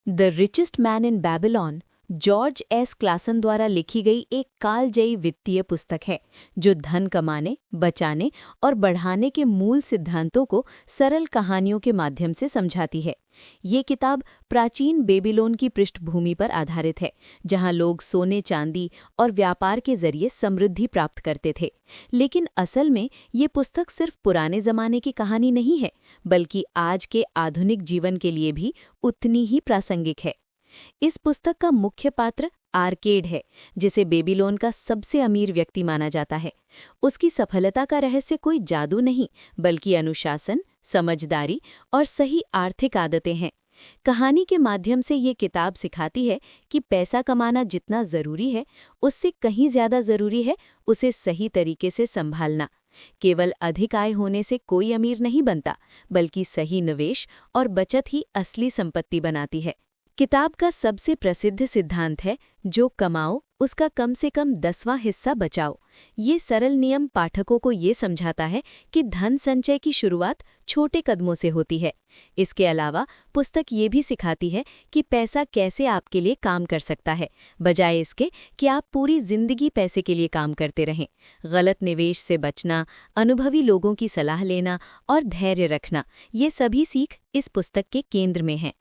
The richest man in Babylon George S Klaasen द्वारा लिखी गई एक कालजयी वित्तीय पुस्तक है जो धन कमाने, बचाने और बढ़ाने के मूल सिद्धांतों को सरल कहानियों के माध्यम से समझाती है। ये किताब प्राचीन बेबीलोन की पृष्ठभूमि पर आधारित है, जहां लोग सोने, चांदी और व्यापार के जरिए समृद्धि प्राप्त करते थे। लेकिन असल में ये पुस्तक सिर्फ पुराने जमाने की कहानी नहीं है, बल्कि आज के आधुनिक जीवन के लिए भी उतनी ही प्रासंगिक है। इस पुस्तक का मुख्य पात्र आर्केड है, जिसे बेबीलोन का सबसे अमीर व्यक्ति माना जाता है। उसकी सफलता का रहस्य कोई जादू नहीं, बल्कि अनुशासन, समझदारी और सही आर्थिक आदतें हैं। कहानी के माध्यम से ये किताब सिखाती है कि पैसा कमाना जितना जरूरी है, उससे कहीं ज्यादा जरूरी है उसे सही तरीके से संभालना। केवल अधिक आय होने से कोई अमीर नहीं बनता, बल्कि सही निवेश और बचत ही असली संपत्ति बनाती है। किताब का सबसे प्रसिद्ध सिद्धांत है, जो कमाओ उसका कम से कम 10वां हिस्सा बचाओ। ये सरल नियम पाठकों को ये समझाता है कि धन संचय की शुरुआत छोटे कदमों से होती है। इसके अलावा पुस्तक ये भी सिखाती है कि पैसा कैसे आपके लिए काम कर सकता है, बजाय इसके कि आप पूरी जिंदगी पैसे के लिए काम करते रहें। गलत निवेश से बचना, अनुभवी लोगों की सलाह लेना और धैर्य रखना, ये सभी सीख इस पुस्तक के केंद्र में हैं।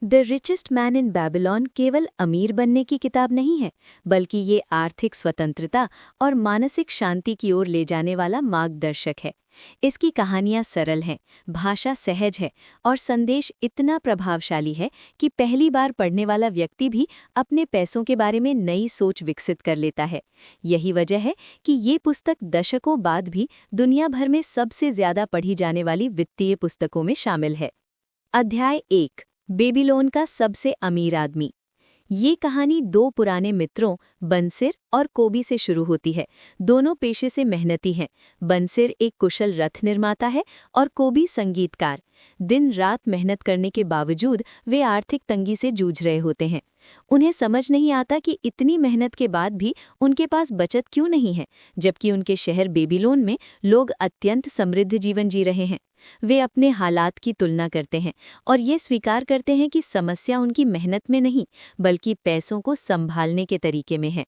The richest man in Babylon केवल अमीर बनने की किताब नहीं है, बल्कि ये आर्थिक स्वतंत्रता और मानसिक शांति की ओर ले जाने वाला मार्गदर्शक है। इसकी कहानियां सरल हैं, भाषा सहज है और संदेश इतना प्रभावशाली है कि पहली बार पढ़ने वाला व्यक्ति भी अपने पैसों के बारे में नई सोच विकसित कर लेता है। यही वजह है कि ये पुस्तक दशकों बाद भी दुनिया भर में सबसे ज्यादा पढ़ी जाने वाली वित्तीय पुस्तकों में शामिल है। अध्याय 1, बेबीलोन का सबसे अमीर आदमी। ये कहानी दो पुराने मित्रों बंसिर और कोबी से शुरू होती है। दोनों पेशे से मेहनती हैं। बंसिर एक कुशल रथ निर्माता है और कोबी संगीतकार। दिन रात मेहनत करने के बावजूद वे आर्थिक तंगी से जूझ रहे होते हैं। उन्हें समझ नहीं आता कि इतनी मेहनत के बाद भी उनके पास बचत क्यों नहीं है, जबकि उनके शहर बेबीलोन में लोग अत्यंत समृद्ध जीवन जी रहे हैं। वे अपने हालात की तुलना करते हैं और ये स्वीकार करते हैं कि समस्या उनकी मेहनत में नहीं, बल्कि पैसों को संभालने के तरीके में है।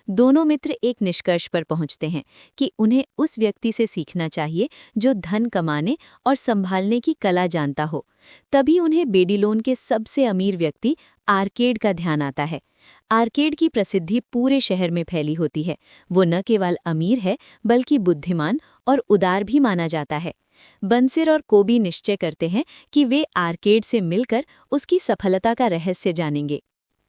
दोनों मित्र एक निष्कर्ष पर पहुंचते हैं कि उन्हें उस व्यक्ति से सीखना चाहिए जो धन कमाने और संभालने की कला जानता हो। तभी उन्हें बेबीलोन के सबसे अमीर व्यक्ति आर्केड का ध्यान आता है। आर्केड की प्रसिद्धि पूरे शहर में फैली होती है। वो न केवल अमीर है, बल्कि बुद्धिमान और उदार भी माना जाता है। बंसिर और कोबी निश्चय करते हैं कि वे आर्केड से मिलकर उसकी सफलता का रहस्य जानेंगे।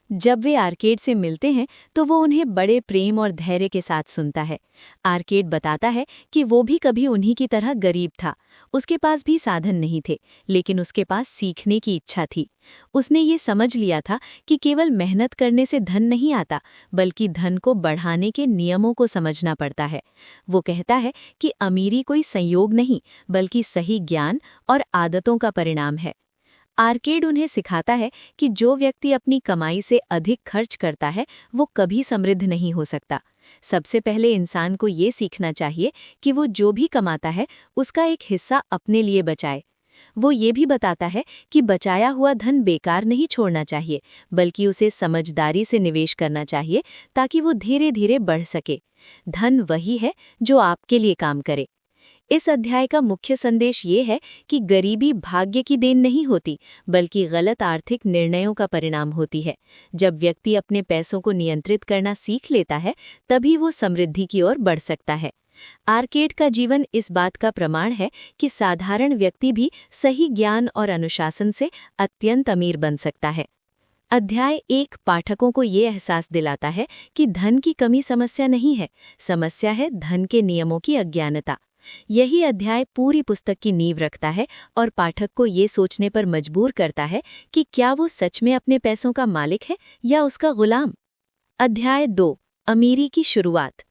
जब वे आर्केड से मिलते हैं तो वो उन्हें बड़े प्रेम और धैर्य के साथ सुनता है। आर्केड बताता है कि वो भी कभी उन्हीं की तरह गरीब था। उसके पास भी साधन नहीं थे, लेकिन उसके पास सीखने की इच्छा थी। उसने ये समझ लिया था कि केवल मेहनत करने से धन नहीं आता, बल्कि धन को बढ़ाने के नियमों को समझना पड़ता है। वो कहता है कि अमीरी कोई संयोग नहीं, बल्कि सही ज्ञान और आदतों का परिणाम है। आर्केड उन्हें सिखाता है कि जो व्यक्ति अपनी कमाई से अधिक खर्च करता है, वो कभी समृद्ध नहीं हो सकता। सबसे पहले इंसान को ये सीखना चाहिए कि वो जो भी कमाता है, उसका एक हिस्सा अपने लिए बचाए। वो ये भी बताता है कि बचाया हुआ धन बेकार नहीं छोड़ना चाहिए, बल्कि उसे समझदारी से निवेश करना चाहिए, ताकि वो धीरे धीरे बढ़ सके। धन वही है जो आपके लिए काम करे। इस अध्याय का मुख्य संदेश ये है कि गरीबी भाग्य की देन नहीं होती, बल्कि गलत आर्थिक निर्णयों का परिणाम होती है। जब व्यक्ति अपने पैसों को नियंत्रित करना सीख लेता है, तभी वो समृद्धि की ओर बढ़ सकता है। आर्केड का जीवन इस बात का प्रमाण है कि साधारण व्यक्ति भी सही ज्ञान और अनुशासन से अत्यंत अमीर बन सकता है। अध्याय 1 पाठकों को ये एहसास दिलाता है कि धन की कमी समस्या नहीं है, समस्या है धन के नियमों की अज्ञानता। यही अध्याय पूरी पुस्तक की नींव रखता है और पाठक को ये सोचने पर मजबूर करता है कि क्या वो सच में अपने पैसों का मालिक है या उसका गुलाम। अध्याय 2 अमीरी की शुरुआत।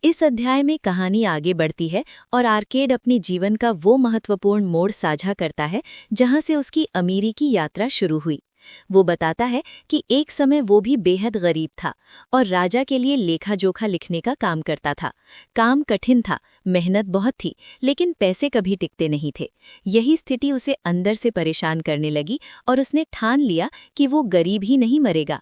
इस अध्याय में कहानी आगे बढ़ती है और आर्केड अपने जीवन का वो महत्वपूर्ण मोड़ साझा करता है जहां से उसकी अमीरी की यात्रा शुरू हुई। वो बताता है कि एक समय वो भी बेहद गरीब था और राजा के लिए लेखा जोखा लिखने का काम करता था। काम कठिन था, मेहनत बहुत थी, लेकिन पैसे कभी टिकते नहीं थे। यही स्थिति उसे अंदर से परेशान करने लगी और उसने ठान लिया कि वो गरीब ही नहीं मरेगा।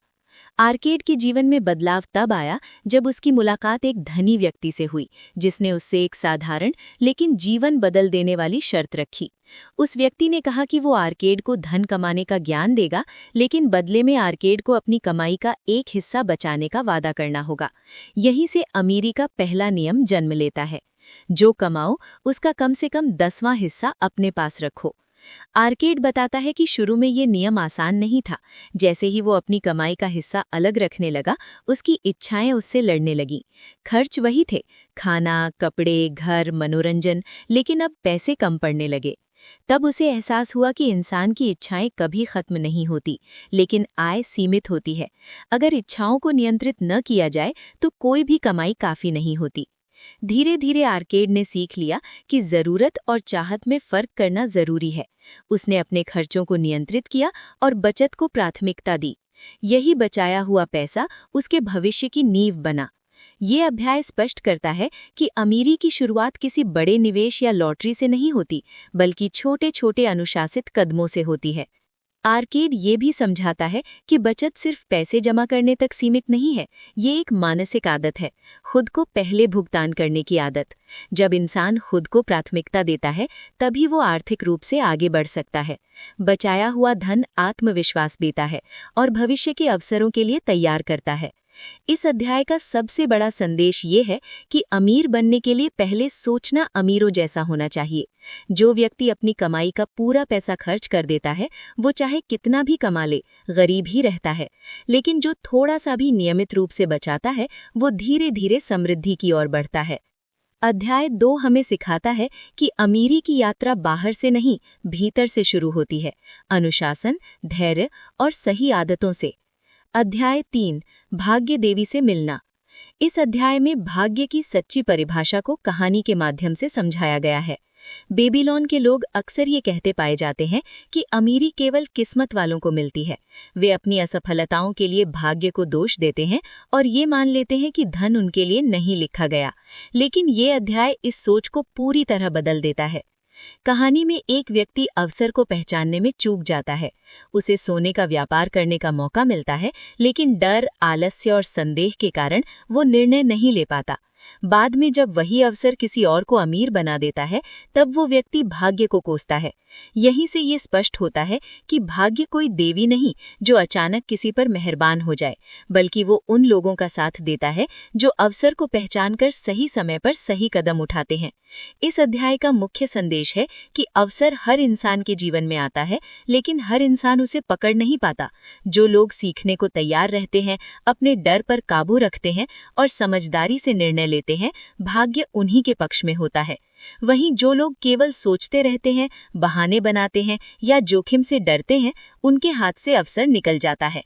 आर्केड के जीवन में बदलाव तब आया जब उसकी मुलाकात एक धनी व्यक्ति से हुई, जिसने उससे एक साधारण लेकिन जीवन बदल देने वाली शर्त रखी। उस व्यक्ति ने कहा कि वो आर्केड को धन कमाने का ज्ञान देगा, लेकिन बदले में आर्केड को अपनी कमाई का एक हिस्सा बचाने का वादा करना होगा। यहीं से अमीरी का पहला नियम जन्म लेता है। जो कमाओ उसका कम से कम 10वां हिस्सा अपने पास रखो। आर्केड बताता है कि शुरू में ये नियम आसान नहीं था। जैसे ही वो अपनी कमाई का हिस्सा अलग रखने लगा, उसकी इच्छाएं उससे लड़ने लगीं। खर्च वही थे, खाना, कपड़े, घर, मनोरंजन, लेकिन अब पैसे कम पड़ने लगे। तब उसे एहसास हुआ कि इंसान की इच्छाएं कभी खत्म नहीं होती, लेकिन आय सीमित होती है। अगर इच्छाओं को नियंत्रित न किया जाए तो कोई भी कमाई काफी नहीं होती। धीरे धीरे आर्केड ने सीख लिया कि जरूरत और चाहत में फर्क करना जरूरी है। उसने अपने खर्चों को नियंत्रित किया और बचत को प्राथमिकता दी। यही बचाया हुआ पैसा उसके भविष्य की नींव बना। ये अध्याय स्पष्ट करता है कि अमीरी की शुरुआत किसी बड़े निवेश या लॉटरी से नहीं होती, बल्कि छोटे छोटे अनुशासित कदमों से होती है। आर्केड ये भी समझाता है कि बचत सिर्फ पैसे जमा करने तक सीमित नहीं है, ये एक मानसिक आदत है, खुद को पहले भुगतान करने की आदत। जब इंसान खुद को प्राथमिकता देता है, तभी वो आर्थिक रूप से आगे बढ़ सकता है। बचाया हुआ धन आत्मविश्वास देता है और भविष्य के अवसरों के लिए तैयार करता है। इस अध्याय का सबसे बड़ा संदेश ये है कि अमीर बनने के लिए पहले सोचना अमीरों जैसा होना चाहिए। जो व्यक्ति अपनी कमाई का पूरा पैसा खर्च कर देता है, वो चाहे कितना भी कमा ले, गरीब ही रहता है। लेकिन जो थोड़ा सा भी नियमित रूप से बचाता है, वो धीरे धीरे समृद्धि की ओर बढ़ता है। अध्याय 2 हमें सिखाता है कि अमीरी की यात्रा बाहर से नहीं, भीतर से शुरू होती है, अनुशासन, धैर्य और सही आदतों से। अध्याय 3 भाग्य देवी से मिलना। इस अध्याय में भाग्य की सच्ची परिभाषा को कहानी के माध्यम से समझाया गया है। बेबीलोन के लोग अक्सर ये कहते पाए जाते हैं कि अमीरी केवल किस्मत वालों को मिलती है। वे अपनी असफलताओं के लिए भाग्य को दोष देते हैं और ये मान लेते हैं कि धन उनके लिए नहीं लिखा गया। लेकिन ये अध्याय इस सोच को पूरी तरह बदल देता है। कहानी में एक व्यक्ति अवसर को पहचानने में चूक जाता है। उसे सोने का व्यापार करने का मौका मिलता है, लेकिन डर, आलस्य और संदेह के कारण वो निर्णय नहीं ले पाता। बाद में जब वही अवसर किसी और को अमीर बना देता है, तब वो व्यक्ति भाग्य को कोसता है। यहीं से ये स्पष्ट होता है कि भाग्य कोई देवी नहीं जो अचानक किसी पर मेहरबान हो जाए, बल्कि वो उन लोगों का साथ देता है जो अवसर को पहचानकर सही समय पर सही कदम उठाते हैं। इस अध्याय का मुख्य संदेश है कि अवसर हर इंसान के जीवन में आता है, लेकिन हर इंसान उसे पकड़ नहीं पाता। जो लोग सीखने को तैयार रहते हैं, अपने डर पर काबू रखते हैं और समझदारी से निर्णय लेते हैं, भाग्य उन्हीं के पक्ष में होता है। वहीं जो लोग केवल सोचते रहते हैं, बहाने बनाते हैं या जोखिम से डरते हैं, उनके हाथ से अवसर निकल जाता है।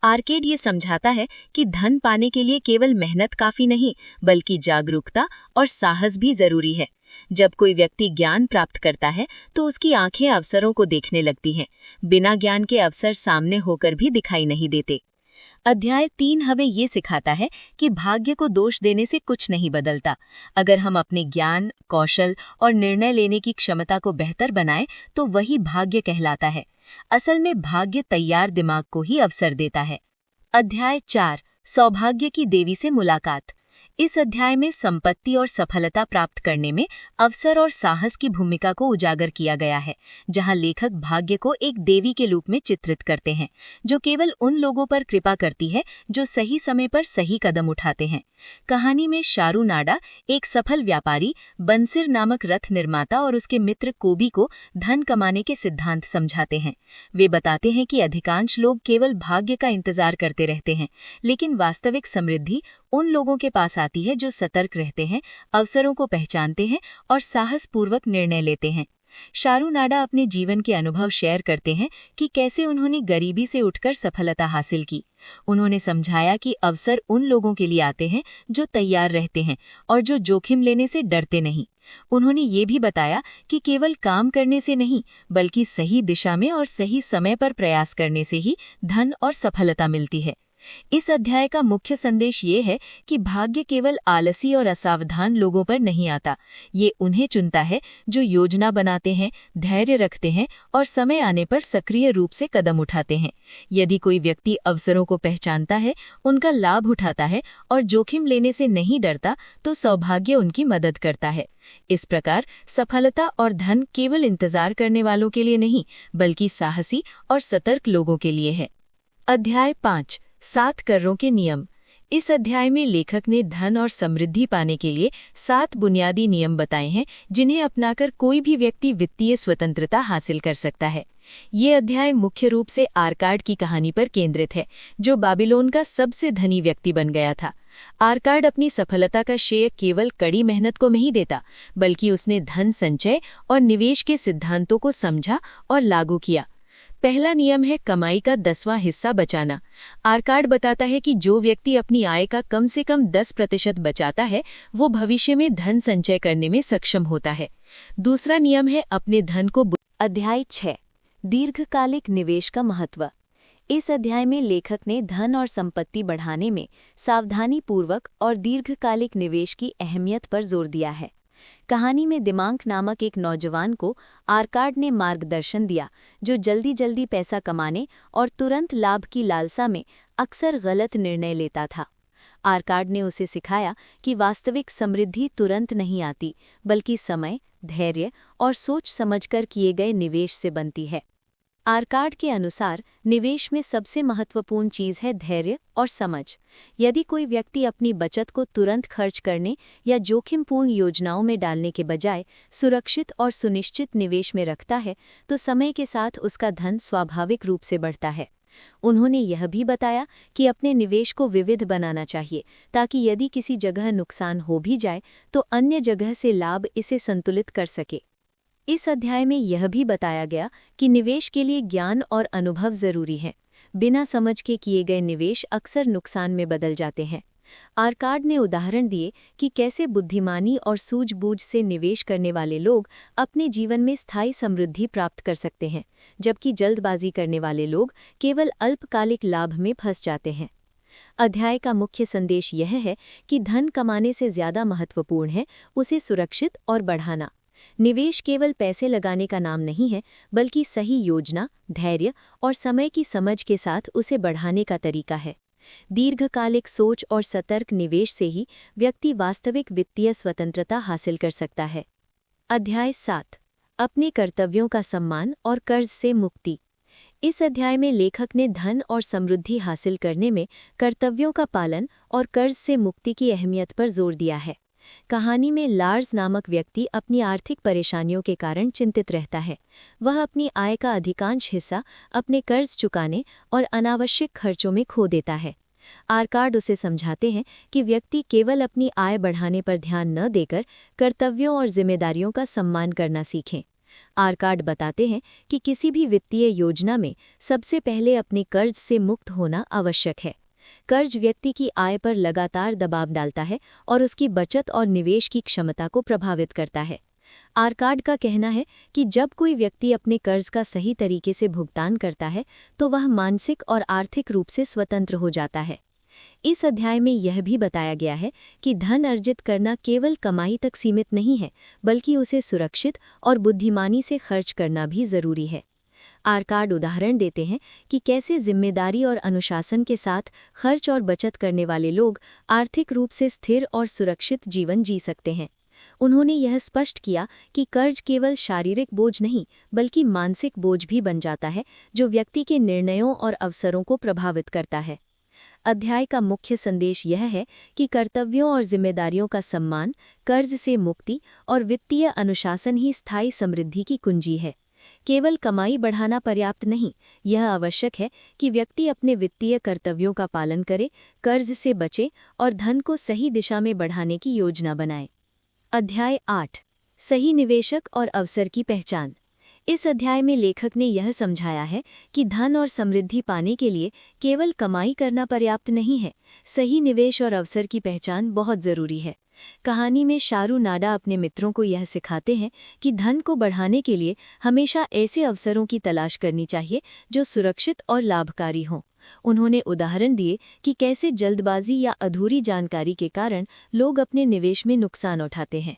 आर्केड ये समझाता है कि धन पाने के लिए केवल मेहनत काफी नहीं, बल्कि जागरूकता और साहस भी जरूरी है। जब कोई व्यक्ति ज्ञान प्राप्त करता है, तो उसकी आंखें अवसरों को देखने लगती हैं। बिना ज्ञान के अवसर सामने होकर भी दिखाई नहीं देते। अध्याय 3 हमें ये सिखाता है कि भाग्य को दोष देने से कुछ नहीं बदलता। अगर हम अपने ज्ञान, कौशल और निर्णय लेने की क्षमता को बेहतर बनाएं, तो वही भाग्य कहलाता है। असल में भाग्य तैयार दिमाग को ही अवसर देता है। अध्याय 4 सौभाग्य की देवी से मुलाकात। इस अध्याय में संपत्ति और सफलता प्राप्त करने में अवसर और साहस की भूमिका को उजागर किया गया है, जहां लेखक भाग्य को एक देवी के रूप में चित्रित करते हैं, जो केवल उन लोगों पर कृपा करती है जो सही समय पर सही कदम उठाते हैं। कहानी में शारू नाडा, एक सफल व्यापारी, बंसिर नामक रथ निर्माता और उसके मित्र कोबी को धन कमाने के सिद्धांत समझाते हैं। वे बताते हैं कि अधिकांश लोग केवल भाग्य का इंतजार करते रहते हैं, लेकिन वास्तविक समृद्धि उन लोगों के पास आती है जो सतर्क रहते हैं, अवसरों को पहचानते हैं और साहसपूर्वक निर्णय लेते हैं। शारू नाडा अपने जीवन के अनुभव शेयर करते हैं कि कैसे उन्होंने गरीबी से उठकर सफलता हासिल की। उन्होंने समझाया कि अवसर उन लोगों के लिए आते हैं जो तैयार रहते हैं और जो जोखिम लेने से डरते नहीं। उन्होंने ये भी बताया कि केवल काम करने से नहीं, बल्कि सही दिशा में और सही समय पर प्रयास करने से ही धन और सफलता मिलती है। इस अध्याय का मुख्य संदेश ये है कि भाग्य केवल आलसी और असावधान लोगों पर नहीं आता। ये उन्हें चुनता है जो योजना बनाते हैं, धैर्य रखते हैं और समय आने पर सक्रिय रूप से कदम उठाते हैं। यदि कोई व्यक्ति अवसरों को पहचानता है, उनका लाभ उठाता है और जोखिम लेने से नहीं डरता, तो सौभाग्य उनकी मदद करता है। इस प्रकार सफलता और धन केवल इंतजार करने वालों के लिए नहीं, बल्कि साहसी और सतर्क लोगों के लिए है। अध्याय 5, 7 कर्रों के नियम। इस अध्याय में लेखक ने धन और समृद्धि पाने के लिए 7 बुनियादी नियम बताए हैं, जिन्हें अपनाकर कोई भी व्यक्ति वित्तीय स्वतंत्रता हासिल कर सकता है। ये अध्याय मुख्य रूप से आर्काड की कहानी पर केंद्रित है, जो बाबिलोन का सबसे धनी व्यक्ति बन गया था। आर्काड अपनी सफलता का श्रेय केवल कड़ी मेहनत को नहीं देता, बल्कि उसने धन संचय और निवेश के सिद्धांतों को समझा और लागू किया। पहला नियम है कमाई का 10वां हिस्सा बचाना। आर्काड बताता है कि जो व्यक्ति अपनी आय का कम से कम 10% बचाता है, वो भविष्य में धन संचय करने में सक्षम होता है। दूसरा नियम है अपने धन को। अध्याय 6, दीर्घकालिक निवेश का महत्व। इस अध्याय में लेखक ने धन और संपत्ति बढ़ाने में सावधानीपूर्वक और दीर्घकालिक निवेश की अहमियत पर जोर दिया है। कहानी में दिमाग नामक एक नौजवान को आर्काड ने मार्गदर्शन दिया, जो जल्दी जल्दी पैसा कमाने और तुरंत लाभ की लालसा में अक्सर गलत निर्णय लेता था। आर्काड ने उसे सिखाया कि वास्तविक समृद्धि तुरंत नहीं आती, बल्कि समय, धैर्य और सोच समझकर किए गए निवेश से बनती है। आर्काड के अनुसार निवेश में सबसे महत्वपूर्ण चीज़ है धैर्य और समझ। यदि कोई व्यक्ति अपनी बचत को तुरंत खर्च करने या जोखिमपूर्ण योजनाओं में डालने के बजाय सुरक्षित और सुनिश्चित निवेश में रखता है, तो समय के साथ उसका धन स्वाभाविक रूप से बढ़ता है। उन्होंने यह भी बताया कि अपने निवेश को विविध बनाना चाहिए, ताकि यदि किसी जगह नुकसान हो भी जाए तो अन्य जगह से लाभ इसे संतुलित कर सके। इस अध्याय में यह भी बताया गया कि निवेश के लिए ज्ञान और अनुभव जरूरी हैं। बिना समझ के किए गए निवेश अक्सर नुकसान में बदल जाते हैं। आर्काड ने उदाहरण दिए कि कैसे बुद्धिमानी और सूझबूझ से निवेश करने वाले लोग अपने जीवन में स्थायी समृद्धि प्राप्त कर सकते हैं, जबकि जल्दबाजी करने वाले लोग केवल अल्पकालिक लाभ में फंस जाते हैं। अध्याय का मुख्य संदेश यह है कि धन कमाने से ज्यादा महत्वपूर्ण है उसे सुरक्षित और बढ़ाना। निवेश केवल पैसे लगाने का नाम नहीं है, बल्कि सही योजना, धैर्य और समय की समझ के साथ उसे बढ़ाने का तरीका है। दीर्घकालिक सोच और सतर्क निवेश से ही व्यक्ति वास्तविक वित्तीय स्वतंत्रता हासिल कर सकता है। अध्याय 7, अपने कर्तव्यों का सम्मान और कर्ज से मुक्ति। इस अध्याय में लेखक ने धन और समृद्धि हासिल करने में कर्तव्यों का पालन और कर्ज से मुक्ति की अहमियत पर जोर दिया है। कहानी में लार्स नामक व्यक्ति अपनी आर्थिक परेशानियों के कारण चिंतित रहता है। वह अपनी आय का अधिकांश हिस्सा अपने कर्ज चुकाने और अनावश्यक खर्चों में खो देता है। आर्काड उसे समझाते हैं कि व्यक्ति केवल अपनी आय बढ़ाने पर ध्यान न देकर कर्तव्यों और जिम्मेदारियों का सम्मान करना सीखें। आर्काड बताते हैं कि किसी भी वित्तीय योजना में सबसे पहले अपने कर्ज से मुक्त होना आवश्यक है। कर्ज व्यक्ति की आय पर लगातार दबाव डालता है और उसकी बचत और निवेश की क्षमता को प्रभावित करता है। आर्काड का कहना है कि जब कोई व्यक्ति अपने कर्ज का सही तरीके से भुगतान करता है, तो वह मानसिक और आर्थिक रूप से स्वतंत्र हो जाता है। इस अध्याय में यह भी बताया गया है कि धन अर्जित करना केवल कमाई तक सीमित नहीं है, बल्कि उसे सुरक्षित और बुद्धिमानी से खर्च करना भी जरूरी है। आर्काड उदाहरण देते हैं कि कैसे जिम्मेदारी और अनुशासन के साथ खर्च और बचत करने वाले लोग आर्थिक रूप से स्थिर और सुरक्षित जीवन जी सकते हैं। उन्होंने यह स्पष्ट किया कि कर्ज केवल शारीरिक बोझ नहीं, बल्कि मानसिक बोझ भी बन जाता है, जो व्यक्ति के निर्णयों और अवसरों को प्रभावित करता है। अध्याय का मुख्य संदेश यह है कि कर्तव्यों और जिम्मेदारियों का सम्मान, कर्ज से मुक्ति और वित्तीय अनुशासन ही स्थायी समृद्धि की कुंजी है। केवल कमाई बढ़ाना पर्याप्त नहीं, यह आवश्यक है कि व्यक्ति अपने वित्तीय कर्तव्यों का पालन करे, कर्ज से बचे और धन को सही दिशा में बढ़ाने की योजना बनाए। अध्याय 8, सही निवेशक और अवसर की पहचान। इस अध्याय में लेखक ने यह समझाया है कि धन और समृद्धि पाने के लिए केवल कमाई करना पर्याप्त नहीं है, सही निवेश और अवसर की पहचान बहुत जरूरी है। कहानी में शारू नाडा अपने मित्रों को यह सिखाते हैं कि धन को बढ़ाने के लिए हमेशा ऐसे अवसरों की तलाश करनी चाहिए जो सुरक्षित और लाभकारी हों। उन्होंने उदाहरण दिए कि कैसे जल्दबाजी या अधूरी जानकारी के कारण लोग अपने निवेश में नुकसान उठाते हैं।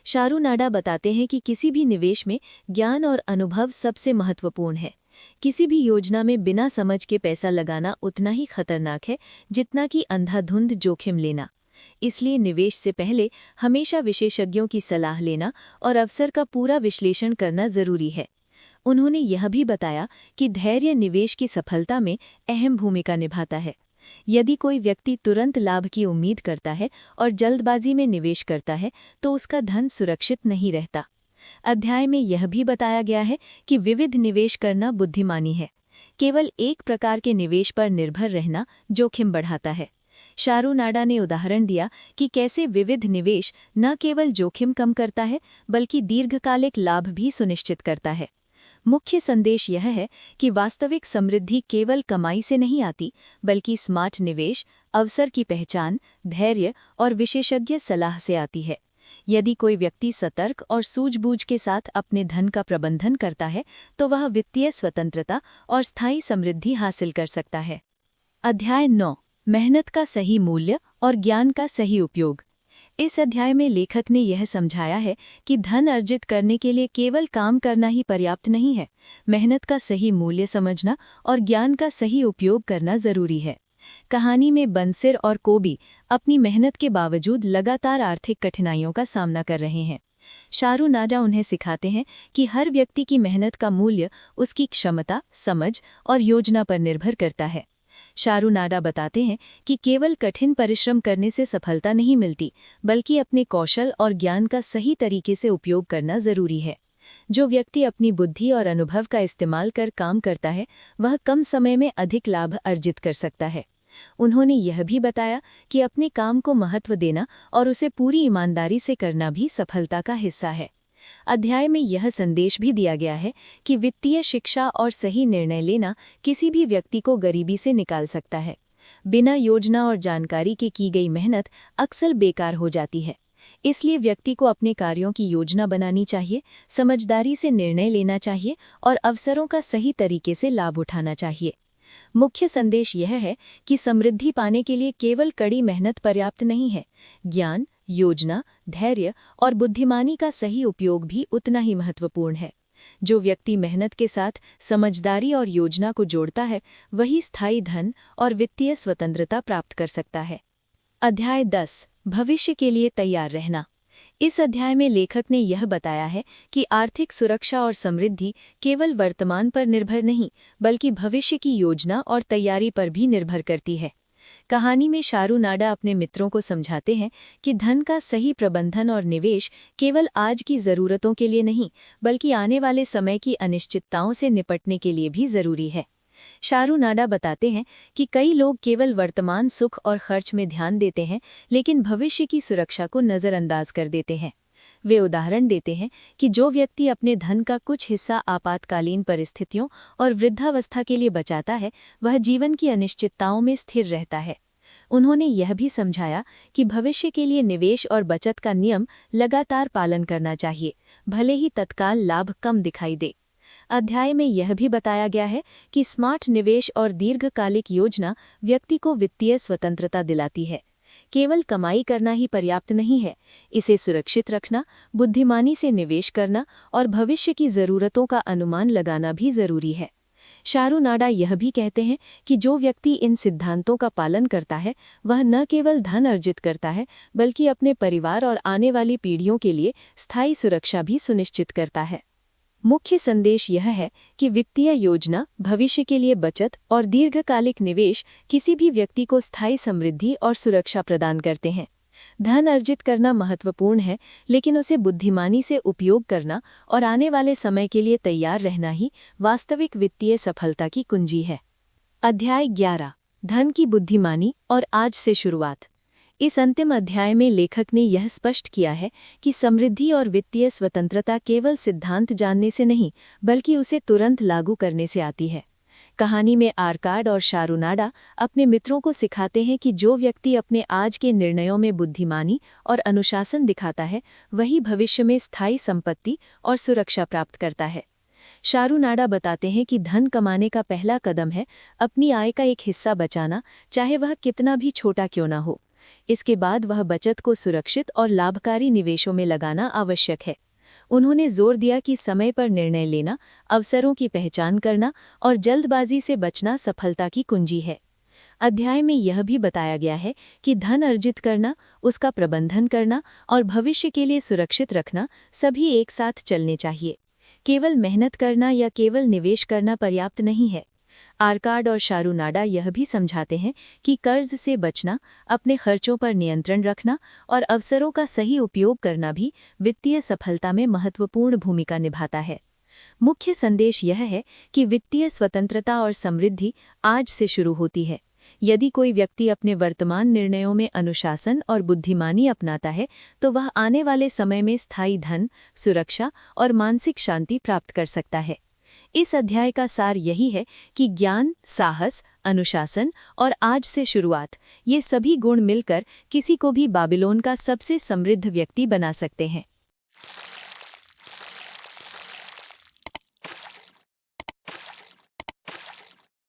शारू नाडा बताते हैं कि किसी भी निवेश में ज्ञान और अनुभव सबसे महत्वपूर्ण है। किसी भी योजना में बिना समझ के पैसा लगाना उतना ही खतरनाक है जितना कि अंधाधुंध जोखिम लेना। इसलिए निवेश से पहले हमेशा विशेषज्ञों की सलाह लेना और अवसर का पूरा विश्लेषण करना जरूरी है। उन्होंने यह भी बताया कि धैर्य निवेश की सफलता में अहम भूमिका निभाता है। यदि कोई व्यक्ति तुरंत लाभ की उम्मीद करता है और जल्दबाजी में निवेश करता है तो उसका धन सुरक्षित नहीं रहता। अध्याय में यह भी बताया गया है कि विविध निवेश करना बुद्धिमानी है। केवल एक प्रकार के निवेश पर निर्भर रहना जोखिम बढ़ाता है। शारू नाडा ने उदाहरण दिया कि कैसे विविध निवेश न केवल जोखिम कम करता है बल्कि दीर्घकालिक लाभ भी सुनिश्चित करता है। मुख्य संदेश यह है कि वास्तविक समृद्धि केवल कमाई से नहीं आती बल्कि स्मार्ट निवेश, अवसर की पहचान, धैर्य और विशेषज्ञ सलाह से आती है। यदि कोई व्यक्ति सतर्क और सूझबूझ के साथ अपने धन का प्रबंधन करता है तो वह वित्तीय स्वतंत्रता और स्थायी समृद्धि हासिल कर सकता है। अध्याय 9, मेहनत का सही मूल्य और ज्ञान का सही उपयोग। इस अध्याय में लेखक ने यह समझाया है कि धन अर्जित करने के लिए केवल काम करना ही पर्याप्त नहीं है, मेहनत का सही मूल्य समझना और ज्ञान का सही उपयोग करना जरूरी है। कहानी में बंसिर और कोबी अपनी मेहनत के बावजूद लगातार आर्थिक कठिनाइयों का सामना कर रहे हैं। शारू नाडा उन्हें सिखाते हैं कि हर व्यक्ति की मेहनत का मूल्य उसकी क्षमता, समझ और योजना पर निर्भर करता है। शारू नाडा बताते हैं कि केवल कठिन परिश्रम करने से सफलता नहीं मिलती बल्कि अपने कौशल और ज्ञान का सही तरीके से उपयोग करना जरूरी है। जो व्यक्ति अपनी बुद्धि और अनुभव का इस्तेमाल कर काम करता है वह कम समय में अधिक लाभ अर्जित कर सकता है। उन्होंने यह भी बताया कि अपने काम को महत्व देना और उसे पूरी ईमानदारी से करना भी सफलता का हिस्सा है। अध्याय में यह संदेश भी दिया गया है कि वित्तीय शिक्षा और सही निर्णय लेना किसी भी व्यक्ति को गरीबी से निकाल सकता है। बिना योजना और जानकारी के की गई मेहनत अक्सर बेकार हो जाती है। इसलिए व्यक्ति को अपने कार्यों की योजना बनानी चाहिए, समझदारी से निर्णय लेना चाहिए और अवसरों का सही तरीके से लाभ उठाना चाहिए। मुख्य संदेश यह है कि समृद्धि पाने के लिए केवल कड़ी मेहनत पर्याप्त नहीं है, ज्ञान, योजना, धैर्य और बुद्धिमानी का सही उपयोग भी उतना ही महत्वपूर्ण है। जो व्यक्ति मेहनत के साथ समझदारी और योजना को जोड़ता है वही स्थायी धन और वित्तीय स्वतंत्रता प्राप्त कर सकता है। अध्याय 10, भविष्य के लिए तैयार रहना। इस अध्याय में लेखक ने यह बताया है कि आर्थिक सुरक्षा और समृद्धि केवल वर्तमान पर निर्भर नहीं बल्कि भविष्य की योजना और तैयारी पर भी निर्भर करती है। कहानी में शारू नाडा अपने मित्रों को समझाते हैं कि धन का सही प्रबंधन और निवेश केवल आज की जरूरतों के लिए नहीं बल्कि आने वाले समय की अनिश्चितताओं से निपटने के लिए भी जरूरी है। शारू नाडा बताते हैं कि कई लोग केवल वर्तमान सुख और खर्च में ध्यान देते हैं लेकिन भविष्य की सुरक्षा को नजरअंदाज कर देते हैं। वे उदाहरण देते हैं कि जो व्यक्ति अपने धन का कुछ हिस्सा आपातकालीन परिस्थितियों और वृद्धावस्था के लिए बचाता है वह जीवन की अनिश्चितताओं में स्थिर रहता है। उन्होंने यह भी समझाया कि भविष्य के लिए निवेश और बचत का नियम लगातार पालन करना चाहिए, भले ही तत्काल लाभ कम दिखाई दे। अध्याय में यह भी बताया गया है कि स्मार्ट निवेश और दीर्घकालिक योजना व्यक्ति को वित्तीय स्वतंत्रता दिलाती है। केवल कमाई करना ही पर्याप्त नहीं है, इसे सुरक्षित रखना, बुद्धिमानी से निवेश करना और भविष्य की जरूरतों का अनुमान लगाना भी जरूरी है। शारू नाडा यह भी कहते हैं कि जो व्यक्ति इन सिद्धांतों का पालन करता है वह न केवल धन अर्जित करता है बल्कि अपने परिवार और आने वाली पीढ़ियों के लिए स्थायी सुरक्षा भी सुनिश्चित करता है। मुख्य संदेश यह है कि वित्तीय योजना, भविष्य के लिए बचत और दीर्घकालिक निवेश किसी भी व्यक्ति को स्थायी समृद्धि और सुरक्षा प्रदान करते हैं। धन अर्जित करना महत्वपूर्ण है लेकिन उसे बुद्धिमानी से उपयोग करना और आने वाले समय के लिए तैयार रहना ही वास्तविक वित्तीय सफलता की कुंजी है। अध्याय 11, धन की बुद्धिमानी और आज से शुरुआत। इस अंतिम अध्याय में लेखक ने यह स्पष्ट किया है कि समृद्धि और वित्तीय स्वतंत्रता केवल सिद्धांत जानने से नहीं, बल्कि उसे तुरंत लागू करने से आती है। कहानी में आर्काड और शारूनाडा अपने मित्रों को सिखाते हैं कि जो व्यक्ति अपने आज के निर्णयों में बुद्धिमानी और अनुशासन दिखाता है, वही भविष्य में स्थायी संपत्ति और सुरक्षा प्राप्त करता है। शारूनाडा बताते हैं कि धन कमाने का पहला कदम है अपनी आय का एक हिस्सा बचाना, चाहे वह कितना भी छोटा क्यों ना हो। इसके बाद वह बचत को सुरक्षित और लाभकारी निवेशों में लगाना आवश्यक है। उन्होंने जोर दिया कि समय पर निर्णय लेना, अवसरों की पहचान करना और जल्दबाजी से बचना सफलता की कुंजी है। अध्याय में यह भी बताया गया है कि धन अर्जित करना, उसका प्रबंधन करना और भविष्य के लिए सुरक्षित रखना सभी एक साथ चलने चाहिए। केवल मेहनत करना या केवल निवेश करना पर्याप्त नहीं है। आर्काड और शारूनाडा यह भी समझाते हैं कि कर्ज से बचना, अपने खर्चों पर नियंत्रण रखना और अवसरों का सही उपयोग करना भी वित्तीय सफलता में महत्वपूर्ण भूमिका निभाता है। मुख्य संदेश यह है कि वित्तीय स्वतंत्रता और समृद्धि आज से शुरू होती है। यदि कोई व्यक्ति अपने वर्तमान निर्णयों में अनुशासन और बुद्धिमानी अपनाता है, तो वह आने वाले समय में स्थायी धन, सुरक्षा और मानसिक शांति प्राप्त कर सकता है। इस अध्याय का सार यही है कि ज्ञान, साहस, अनुशासन और आज से शुरुआत, ये सभी गुण मिलकर किसी को भी बाबिलोन का सबसे समृद्ध व्यक्ति बना सकते हैं।